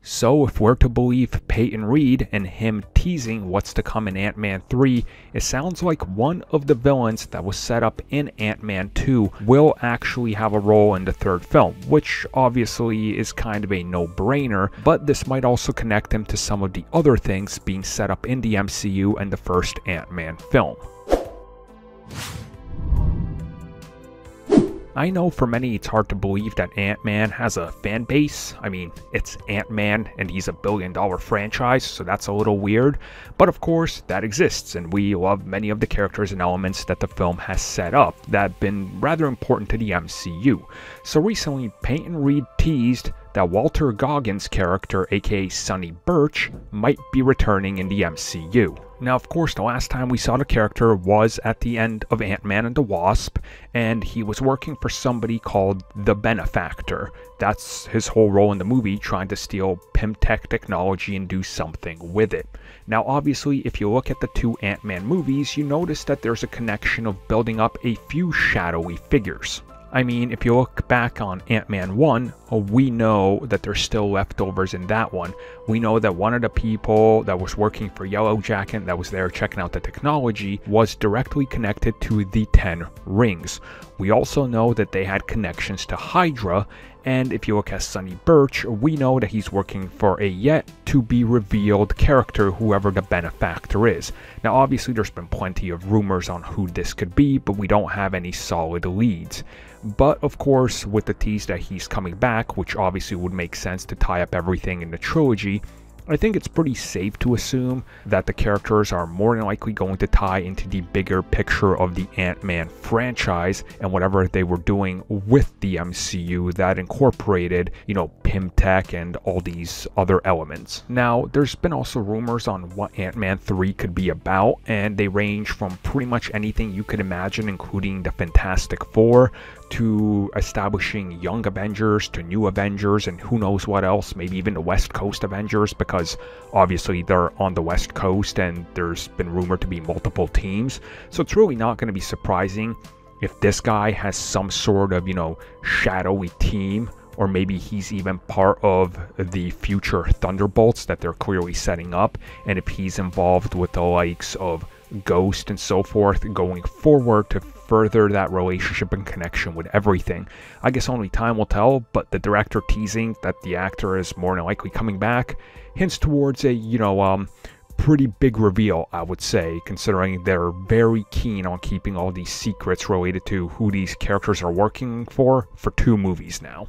So if we're to believe Peyton Reed and him teasing what's to come in Ant-Man 3, it sounds like one of the villains that was set up in Ant-Man 2 will actually have a role in the third film, which obviously is kind of a no-brainer, but this might also connect him to some of the other things being set up in the MCU and the first Ant-Man film. I know for many it's hard to believe that Ant-Man has a fan base. I mean, it's Ant-Man and he's a billion-dollar franchise, so that's a little weird. But of course, that exists, and we love many of the characters and elements that the film has set up that have been rather important to the MCU. So recently, Peyton Reed teased that Walter Goggins' character, aka Sonny Burch, might be returning in the MCU. Now, of course, the last time we saw the character was at the end of Ant-Man and the Wasp, and he was working for somebody called the Benefactor. That's his whole role in the movie, trying to steal Pym-Tech technology and do something with it. Now, obviously, if you look at the two Ant-Man movies, you notice that there's a connection of building up a few shadowy figures. I mean, if you look back on Ant-Man 1, we know that there's still leftovers in that one. We know that one of the people that was working for Yellow Jacket that was there checking out the technology was directly connected to the 10 Rings. We also know that they had connections to Hydra, and if you look at Sonny Burch, we know that he's working for a yet-to-be-revealed character, whoever the Benefactor is. Now, obviously, there's been plenty of rumors on who this could be, but we don't have any solid leads. But, of course, with the tease that he's coming back, which obviously would make sense to tie up everything in the trilogy, I think it's pretty safe to assume that the characters are more than likely going to tie into the bigger picture of the Ant-Man franchise and whatever they were doing with the MCU that incorporated, Pym-Tech and all these other elements. Now, there's been also rumors on what Ant-Man 3 could be about, and they range from pretty much anything you could imagine, including the Fantastic Four, to establishing young Avengers, to new Avengers, and who knows what else, maybe even the West Coast Avengers, because obviously they're on the West Coast and there's been rumored to be multiple teams. So it's really not going to be surprising if this guy has some sort of, shadowy team, or maybe he's even part of the future Thunderbolts that they're clearly setting up, and if he's involved with the likes of Ghost and so forth going forward to further that relationship and connection with everything. I guess only time will tell, but the director teasing that the actor is more than likely coming back hints towards a, pretty big reveal, I would say, considering they're very keen on keeping all these secrets related to who these characters are working for 2 movies now.